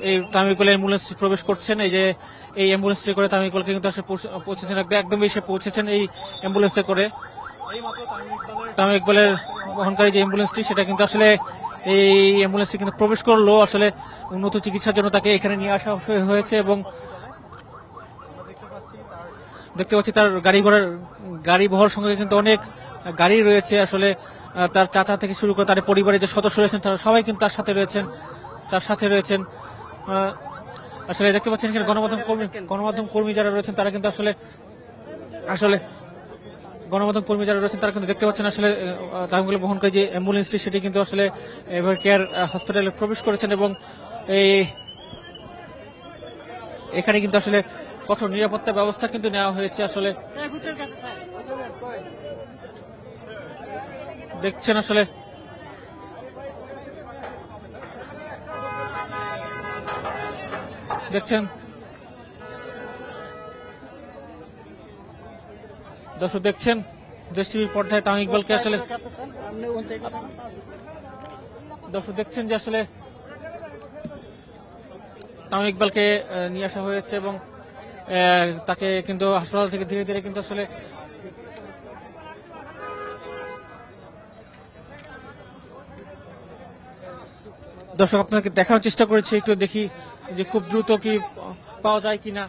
এই তামিম ইকবাল অ্যাম্বুলেন্স প্রবেশ করছেন। এই যে এই অ্যাম্বুলেন্সে করে তামিম ইকবালকে কিন্তু আসলে পৌঁছেছেন, একদম এসে পৌঁছেছেন এই অ্যাম্বুলেন্সে করে। তামিম ইকবালের বহনকারী যে অ্যাম্বুলেন্সটি সেটা কিন্তু আসলে এই অ্যাম্বুলেন্সটি কিন্তু প্রবেশ করলো। আসলে উন্নত চিকিৎসার জন্য তাকে এখানে নিয়ে আসা হয়েছে এবং দেখতে পাচ্ছি তার গাড়ি বহর সঙ্গে কিন্তু অনেক গাড়ি রয়েছে। আসলে তার চাচা থেকে শুরু করে তার পরিবারের যে সদস্য রয়েছেন তারা সবাই কিন্তু তার সাথে রয়েছেন। আসলে দেখতে পাচ্ছেন এখানে গণমাধ্যম কর্মী যারা রয়েছেন তারা কিন্তু আসলে গণমাধ্যম কর্মী যারা রয়েছেন তারা কিন্তু দেখতে পাচ্ছেন আসলে তামিম ইকবাল বহনকারী যে অ্যাম্বুলেন্সটি সেটি কিন্তু আসলে এভার কেয়ার হসপিটালে প্রবেশ করেছেন এবং এখানে কিন্তু আসলে কঠোর নিরাপত্তা ব্যবস্থা কিন্তু নেওয়া হয়েছে। আসলে দেখছেন আসলে দর্শক দেখছেন দেশ টিভির পর্দায় তামিম ইকবালকে আসলে দর্শক দেখছেন যে আসলে তামিম ইকবালকে নিয়ে আসা হয়েছে এবং তাকে কিন্তু হাসপাতাল থেকে ধীরে ধীরে কিন্তু আসলে দর্শক আপনাকে দেখানোর চেষ্টা করেছি, একটু দেখি যে খুব দ্রুত কি পাওয়া যায় কিনা।